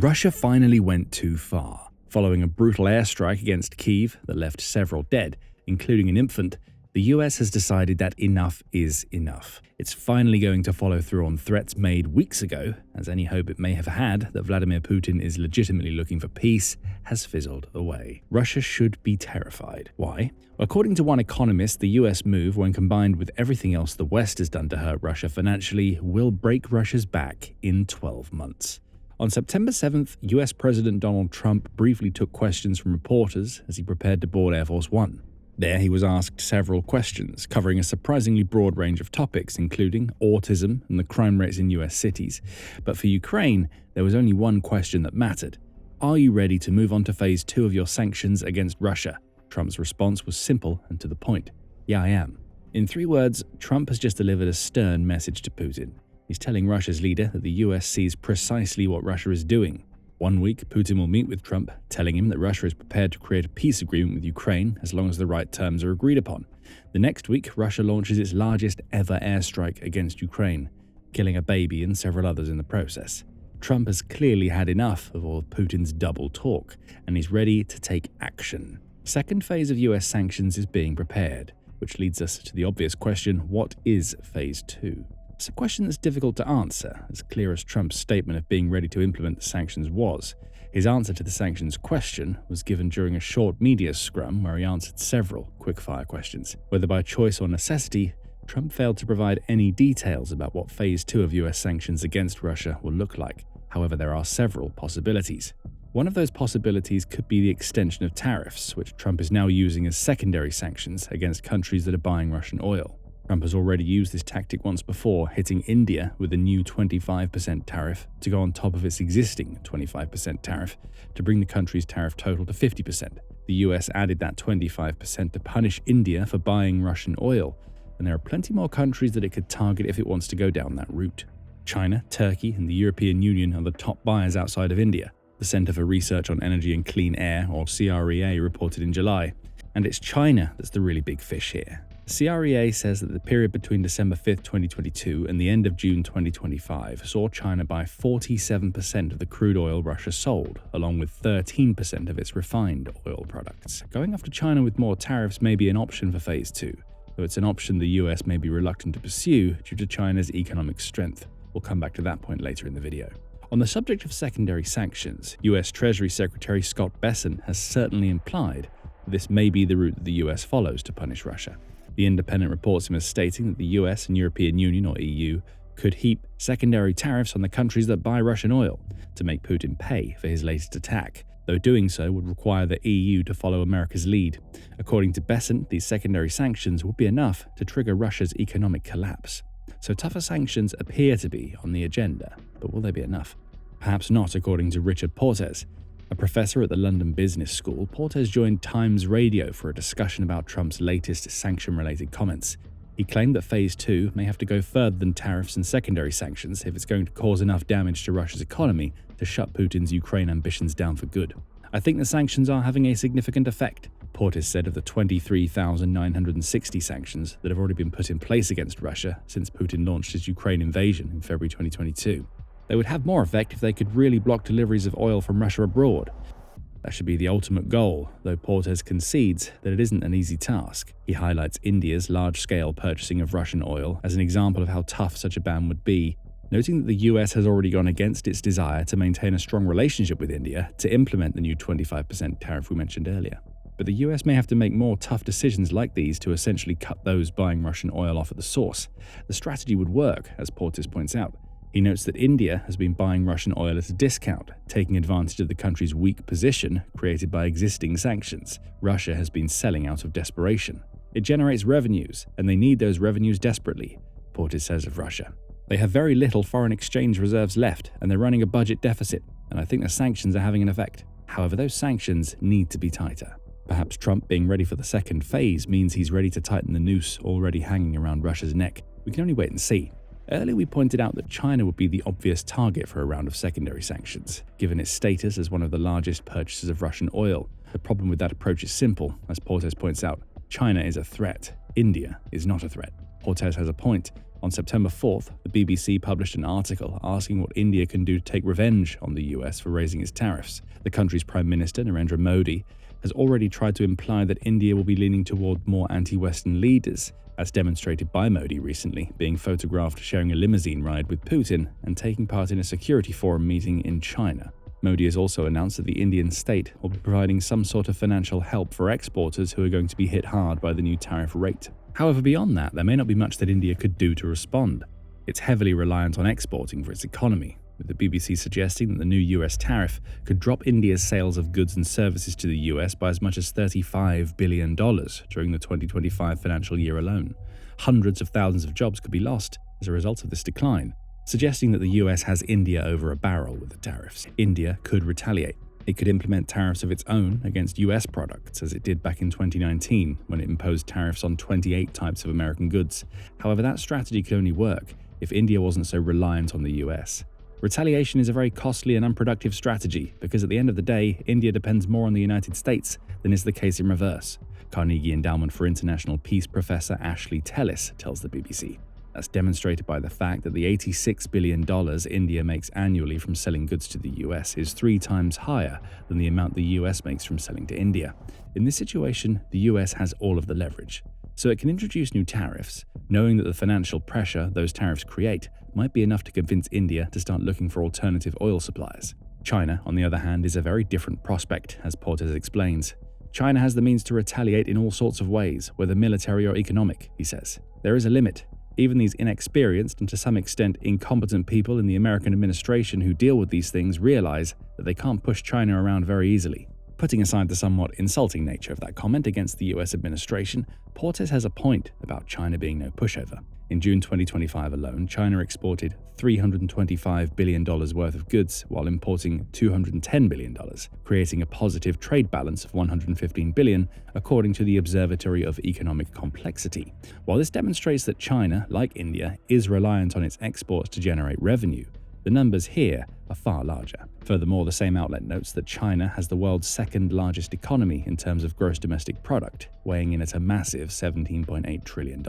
Russia finally went too far. Following a brutal airstrike against Kyiv that left several dead, including an infant, the US has decided that enough is enough. It's finally going to follow through on threats made weeks ago, as any hope it may have had that Vladimir Putin is legitimately looking for peace has fizzled away. Russia should be terrified. Why? Well, according to one economist, the US move, when combined with everything else the West has done to hurt Russia financially, will break Russia's back in 12 months. On September 7th, US President Donald Trump briefly took questions from reporters as he prepared to board Air Force One. There, he was asked several questions, covering a surprisingly broad range of topics, including autism and the crime rates in US cities. But for Ukraine, there was only one question that mattered. Are you ready to move on to phase 2 of your sanctions against Russia? Trump's response was simple and to the point. Yeah, I am. In 3 words, Trump has just delivered a stern message to Putin. He's telling Russia's leader that the US sees precisely what Russia is doing. One week, Putin will meet with Trump, telling him that Russia is prepared to create a peace agreement with Ukraine as long as the right terms are agreed upon. The next week, Russia launches its largest ever airstrike against Ukraine, killing a baby and several others in the process. Trump has clearly had enough of all Putin's double talk, and he's ready to take action. Second phase of US sanctions is being prepared, which leads us to the obvious question, what is phase 2? It's a question that's difficult to answer, as clear as Trump's statement of being ready to implement the sanctions was. His answer to the sanctions question was given during a short media scrum where he answered several quick-fire questions. Whether by choice or necessity, Trump failed to provide any details about what phase 2 of US sanctions against Russia will look like. However, there are several possibilities. One of those possibilities could be the extension of tariffs, which Trump is now using as secondary sanctions against countries that are buying Russian oil. Trump has already used this tactic once before, hitting India with a new 25% tariff to go on top of its existing 25% tariff to bring the country's tariff total to 50%. The US added that 25% to punish India for buying Russian oil, and there are plenty more countries that it could target if it wants to go down that route. China, Turkey, and the European Union are the top buyers outside of India. The Center for Research on Energy and Clean Air, or CREA, reported in July. And it's China that's the really big fish here. CREA says that the period between December 5, 2022 and the end of June 2025 saw China buy 47% of the crude oil Russia sold, along with 13% of its refined oil products. Going after China with more tariffs may be an option for phase 2, though it's an option the US may be reluctant to pursue due to China's economic strength. We'll come back to that point later in the video. On the subject of secondary sanctions, US Treasury Secretary Scott Bessent has certainly implied that this may be the route that the US follows to punish Russia. The Independent reports him as stating that the US and European Union, or EU, could heap secondary tariffs on the countries that buy Russian oil to make Putin pay for his latest attack, though doing so would require the EU to follow America's lead. According to Bessent, these secondary sanctions would be enough to trigger Russia's economic collapse. So tougher sanctions appear to be on the agenda, but will they be enough? Perhaps not, according to Richard Portes. A professor at the London Business School, Portes joined Times Radio for a discussion about Trump's latest sanction-related comments. He claimed that phase 2 may have to go further than tariffs and secondary sanctions if it's going to cause enough damage to Russia's economy to shut Putin's Ukraine ambitions down for good. I think the sanctions are having a significant effect, Portes said of the 23,960 sanctions that have already been put in place against Russia since Putin launched his Ukraine invasion in February 2022. They would have more effect if they could really block deliveries of oil from Russia abroad. That should be the ultimate goal, though Portes concedes that it isn't an easy task. He highlights India's large-scale purchasing of Russian oil as an example of how tough such a ban would be, noting that the US has already gone against its desire to maintain a strong relationship with India to implement the new 25% tariff we mentioned earlier. But the US may have to make more tough decisions like these to essentially cut those buying Russian oil off at the source. The strategy would work, as Portes points out. He notes that India has been buying Russian oil at a discount, taking advantage of the country's weak position created by existing sanctions. Russia has been selling out of desperation. It generates revenues, and they need those revenues desperately, Portes says of Russia. They have very little foreign exchange reserves left, and they're running a budget deficit, and I think the sanctions are having an effect. However, those sanctions need to be tighter. Perhaps Trump being ready for the second phase means he's ready to tighten the noose already hanging around Russia's neck. We can only wait and see. Earlier we pointed out that China would be the obvious target for a round of secondary sanctions, given its status as one of the largest purchasers of Russian oil. The problem with that approach is simple. As Portes points out, China is a threat. India is not a threat. Portes has a point. On September 4th, the BBC published an article asking what India can do to take revenge on the US for raising its tariffs. The country's Prime Minister, Narendra Modi, has already tried to imply that India will be leaning toward more anti-Western leaders, as demonstrated by Modi recently, being photographed sharing a limousine ride with Putin and taking part in a security forum meeting in China. Modi has also announced that the Indian state will be providing some sort of financial help for exporters who are going to be hit hard by the new tariff rate. However, beyond that, there may not be much that India could do to respond. It's heavily reliant on exporting for its economy, with the BBC suggesting that the new US tariff could drop India's sales of goods and services to the US by as much as $35 billion during the 2025 financial year alone. Hundreds of thousands of jobs could be lost as a result of this decline, suggesting that the US has India over a barrel with the tariffs. India could retaliate. It could implement tariffs of its own against US products, as it did back in 2019 when it imposed tariffs on 28 types of American goods. However, that strategy could only work if India wasn't so reliant on the US. Retaliation is a very costly and unproductive strategy because at the end of the day, India depends more on the United States than is the case in reverse. Carnegie Endowment for International Peace professor Ashley Tellis tells the BBC. That's demonstrated by the fact that the $86 billion India makes annually from selling goods to the US is 3 times higher than the amount the US makes from selling to India. In this situation, the US has all of the leverage. So it can introduce new tariffs, knowing that the financial pressure those tariffs create might be enough to convince India to start looking for alternative oil supplies. China, on the other hand, is a very different prospect, as Portes explains. China has the means to retaliate in all sorts of ways, whether military or economic, he says. There is a limit. Even these inexperienced and to some extent incompetent people in the American administration who deal with these things realize that they can't push China around very easily. Putting aside the somewhat insulting nature of that comment against the US administration, Portes has a point about China being no pushover. In June 2025 alone, China exported $325 billion worth of goods while importing $210 billion, creating a positive trade balance of $115 billion, according to the Observatory of Economic Complexity. While this demonstrates that China, like India, is reliant on its exports to generate revenue, the numbers here are far larger. Furthermore, the same outlet notes that China has the world's second largest economy in terms of gross domestic product, weighing in at a massive $17.8 trillion.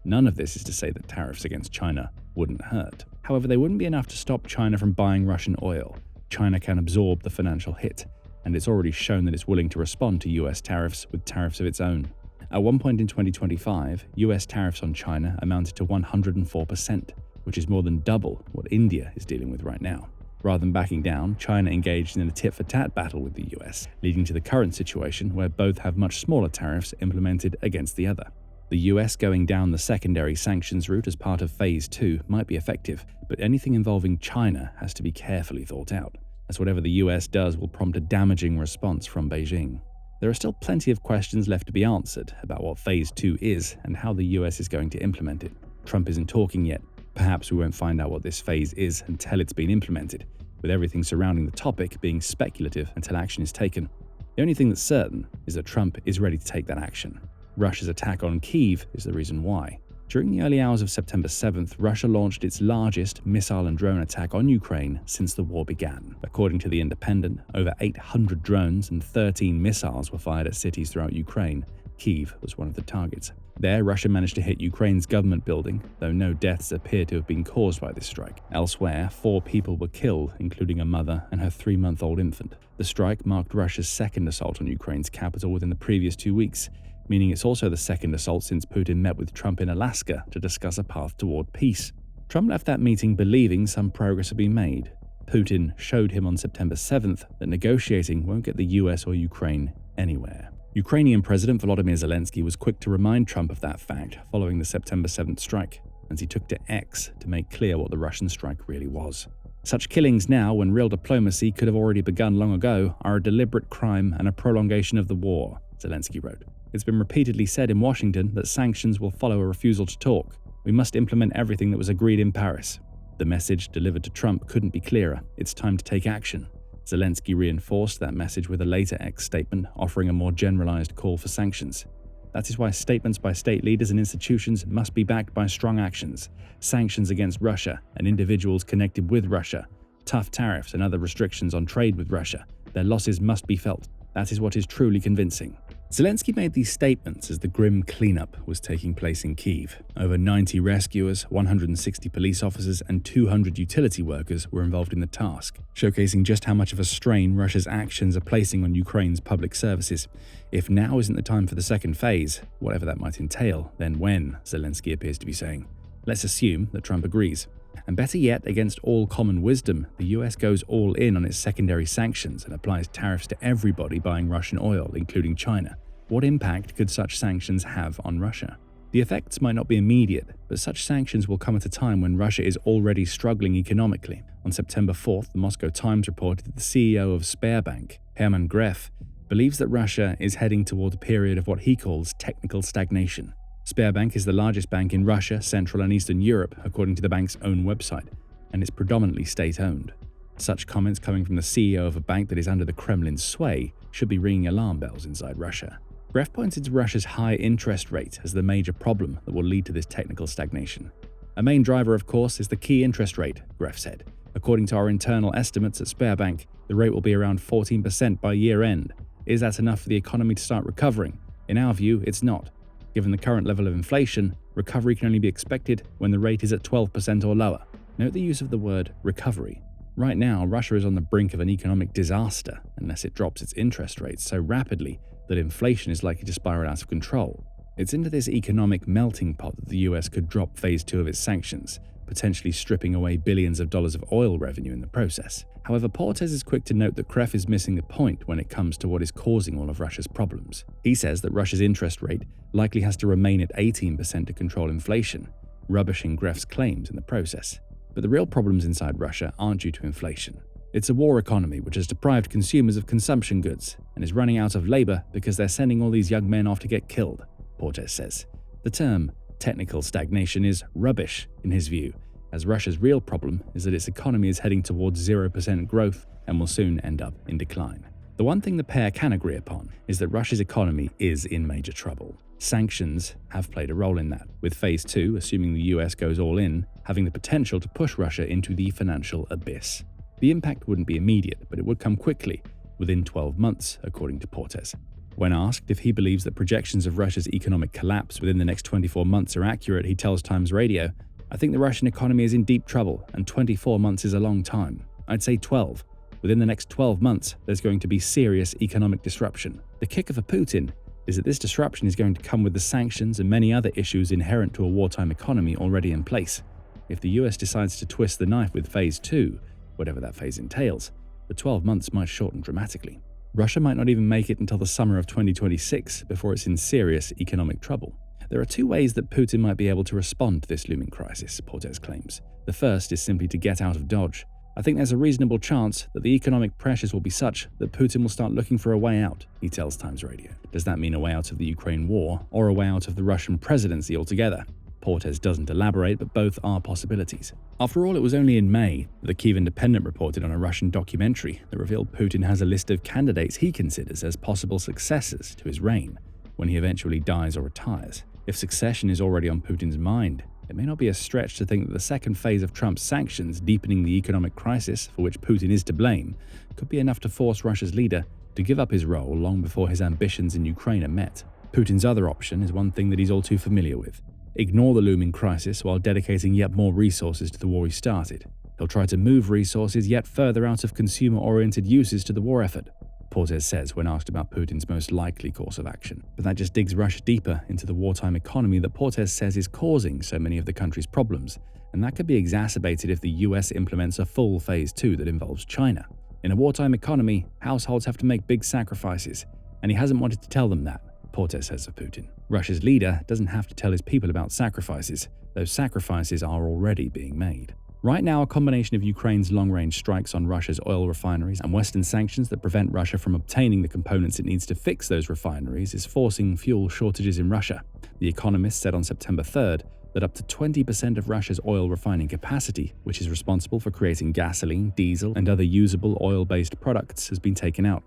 None of this is to say that tariffs against China wouldn't hurt. However, they wouldn't be enough to stop China from buying Russian oil. China can absorb the financial hit, and it's already shown that it's willing to respond to US tariffs with tariffs of its own. At one point in 2025, US tariffs on China amounted to 104%, which is more than double what India is dealing with right now. Rather than backing down, China engaged in a tit-for-tat battle with the US, leading to the current situation where both have much smaller tariffs implemented against the other. The US going down the secondary sanctions route as part of Phase 2 might be effective, but anything involving China has to be carefully thought out, as whatever the US does will prompt a damaging response from Beijing. There are still plenty of questions left to be answered about what Phase 2 is and how the US is going to implement it. Trump isn't talking yet. Perhaps we won't find out what this phase is until it's been implemented, with everything surrounding the topic being speculative until action is taken. The only thing that's certain is that Trump is ready to take that action. Russia's attack on Kyiv is the reason why. During the early hours of September 7th, Russia launched its largest missile and drone attack on Ukraine since the war began. According to The Independent, over 800 drones and 13 missiles were fired at cities throughout Ukraine. Kyiv was one of the targets. There, Russia managed to hit Ukraine's government building, though no deaths appear to have been caused by this strike. Elsewhere, 4 people were killed, including a mother and her 3-month-old infant. The strike marked Russia's second assault on Ukraine's capital within the previous 2 weeks, meaning it's also the second assault since Putin met with Trump in Alaska to discuss a path toward peace. Trump left that meeting believing some progress had been made. Putin showed him on September 7th that negotiating won't get the US or Ukraine anywhere. Ukrainian President Volodymyr Zelenskyy was quick to remind Trump of that fact following the September 7th strike, as he took to X to make clear what the Russian strike really was. Such killings now, when real diplomacy could have already begun long ago, are a deliberate crime and a prolongation of the war, Zelenskyy wrote. It's been repeatedly said in Washington that sanctions will follow a refusal to talk. We must implement everything that was agreed in Paris. The message delivered to Trump couldn't be clearer. It's time to take action. Zelenskyy reinforced that message with a later X statement offering a more generalized call for sanctions. That is why statements by state leaders and institutions must be backed by strong actions, sanctions against Russia and individuals connected with Russia, tough tariffs and other restrictions on trade with Russia. Their losses must be felt. That is what is truly convincing. Zelenskyy made these statements as the grim cleanup was taking place in Kyiv. Over 90 rescuers, 160 police officers, and 200 utility workers were involved in the task, showcasing just how much of a strain Russia's actions are placing on Ukraine's public services. If now isn't the time for the second phase, whatever that might entail, then when, Zelenskyy appears to be saying. Let's assume that Trump agrees. And better yet, against all common wisdom, the US goes all in on its secondary sanctions and applies tariffs to everybody buying Russian oil, including China. What impact could such sanctions have on Russia? The effects might not be immediate, but such sanctions will come at a time when Russia is already struggling economically. On September 4th, the Moscow Times reported that the CEO of Sberbank, Hermann Gref, believes that Russia is heading toward a period of what he calls technical stagnation. Sberbank is the largest bank in Russia, Central and Eastern Europe, according to the bank's own website, and is predominantly state-owned. Such comments coming from the CEO of a bank that is under the Kremlin's sway should be ringing alarm bells inside Russia. Gref pointed to Russia's high interest rate as the major problem that will lead to this technical stagnation. A main driver, of course, is the key interest rate, Gref said. According to our internal estimates at Sberbank, the rate will be around 14% by year-end. Is that enough for the economy to start recovering? In our view, it's not. Given the current level of inflation, recovery can only be expected when the rate is at 12% or lower. Note the use of the word recovery. Right now, Russia is on the brink of an economic disaster unless it drops its interest rates so rapidly that inflation is likely to spiral out of control. It's into this economic melting pot that the US could drop phase 2 of its sanctions, potentially stripping away billions of dollars of oil revenue in the process. However, Portes is quick to note that Gref is missing the point when it comes to what is causing all of Russia's problems. He says that Russia's interest rate likely has to remain at 18% to control inflation, rubbishing Gref's claims in the process. But the real problems inside Russia aren't due to inflation. It's a war economy which has deprived consumers of consumption goods and is running out of labor because they're sending all these young men off to get killed, Portes says. The term technical stagnation is rubbish in his view, as Russia's real problem is that its economy is heading towards 0% growth and will soon end up in decline. The one thing the pair can agree upon is that Russia's economy is in major trouble. Sanctions have played a role in that, with Phase 2, assuming the US goes all in, having the potential to push Russia into the financial abyss. The impact wouldn't be immediate, but it would come quickly, within 12 months, according to Portes. When asked if he believes that projections of Russia's economic collapse within the next 24 months are accurate, he tells Times Radio, "I think the Russian economy is in deep trouble, and 24 months is a long time. I'd say 12. Within the next 12 months, there's going to be serious economic disruption. The kicker for Putin is that this disruption is going to come with the sanctions and many other issues inherent to a wartime economy already in place. If the US decides to twist the knife with Phase 2, whatever that phase entails, the 12 months might shorten dramatically. Russia might not even make it until the summer of 2026 before it's in serious economic trouble. There are two ways that Putin might be able to respond to this looming crisis, Portes claims. The first is simply to get out of Dodge. I think there's a reasonable chance that the economic pressures will be such that Putin will start looking for a way out, he tells Times Radio. Does that mean a way out of the Ukraine war or a way out of the Russian presidency altogether? Portes doesn't elaborate, but both are possibilities. After all, it was only in May that the Kyiv Independent reported on a Russian documentary that revealed Putin has a list of candidates he considers as possible successors to his reign when he eventually dies or retires. If succession is already on Putin's mind, it may not be a stretch to think that the second phase of Trump's sanctions, deepening the economic crisis for which Putin is to blame, could be enough to force Russia's leader to give up his role long before his ambitions in Ukraine are met. Putin's other option is one thing that he's all too familiar with. Ignore the looming crisis while dedicating yet more resources to the war he started. He'll try to move resources yet further out of consumer-oriented uses to the war effort, Portes says when asked about Putin's most likely course of action. But that just digs Russia deeper into the wartime economy that Portes says is causing so many of the country's problems, and that could be exacerbated if the US implements a full Phase 2 that involves China. In a wartime economy, households have to make big sacrifices, and he hasn't wanted to tell them that, Portes says of Putin. Russia's leader doesn't have to tell his people about sacrifices. Those sacrifices are already being made. Right now, a combination of Ukraine's long-range strikes on Russia's oil refineries and Western sanctions that prevent Russia from obtaining the components it needs to fix those refineries is forcing fuel shortages in Russia. The Economist said on September 3rd that up to 20% of Russia's oil refining capacity, which is responsible for creating gasoline, diesel, and other usable oil-based products, has been taken out.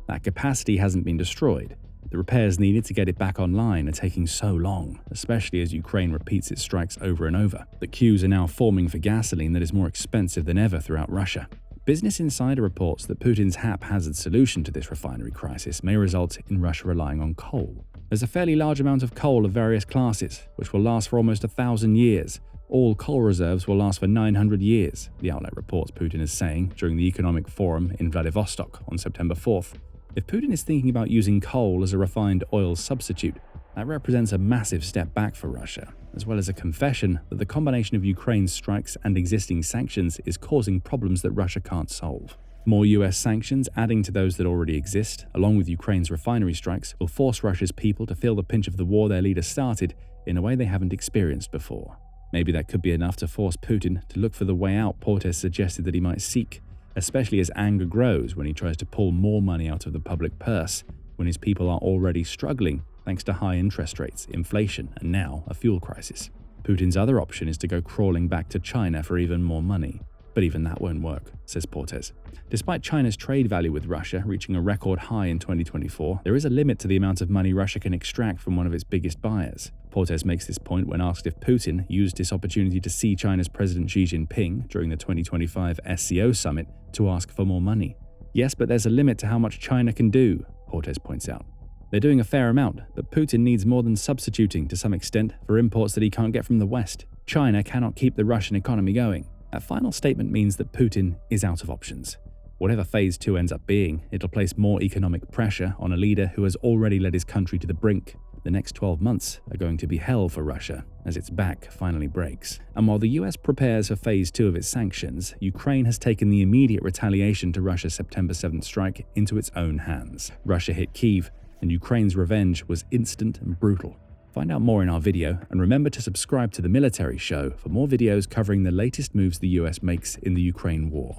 That capacity hasn't been destroyed. The repairs needed to get it back online are taking so long, especially as Ukraine repeats its strikes over and over. The queues are now forming for gasoline that is more expensive than ever throughout Russia. Business Insider reports that Putin's haphazard solution to this refinery crisis may result in Russia relying on coal. There's a fairly large amount of coal of various classes, which will last for almost 1,000 years. All coal reserves will last for 900 years, the outlet reports Putin is saying during the Economic Forum in Vladivostok on September 4th. If Putin is thinking about using coal as a refined oil substitute, that represents a massive step back for Russia, as well as a confession that the combination of Ukraine's strikes and existing sanctions is causing problems that Russia can't solve. More US sanctions, adding to those that already exist, along with Ukraine's refinery strikes, will force Russia's people to feel the pinch of the war their leader started in a way they haven't experienced before. Maybe that could be enough to force Putin to look for the way out Portes suggested that he might seek, especially as anger grows when he tries to pull more money out of the public purse, when his people are already struggling thanks to high interest rates, inflation, and now a fuel crisis. Putin's other option is to go crawling back to China for even more money. But even that won't work, says Portes. Despite China's trade value with Russia reaching a record high in 2024, there is a limit to the amount of money Russia can extract from one of its biggest buyers. Portes makes this point when asked if Putin used this opportunity to see China's President Xi Jinping during the 2025 SCO summit to ask for more money. Yes, but there's a limit to how much China can do, Portes points out. They're doing a fair amount, but Putin needs more than substituting to some extent for imports that he can't get from the West. China cannot keep the Russian economy going. That final statement means that Putin is out of options. Whatever phase 2 ends up being, it'll place more economic pressure on a leader who has already led his country to the brink. The next 12 months are going to be hell for Russia as its back finally breaks. And while the US prepares for phase 2 of its sanctions, Ukraine has taken the immediate retaliation to Russia's September 7th strike into its own hands. Russia hit Kyiv, and Ukraine's revenge was instant and brutal. Find out more in our video, and remember to subscribe to The Military Show for more videos covering the latest moves the US makes in the Ukraine war.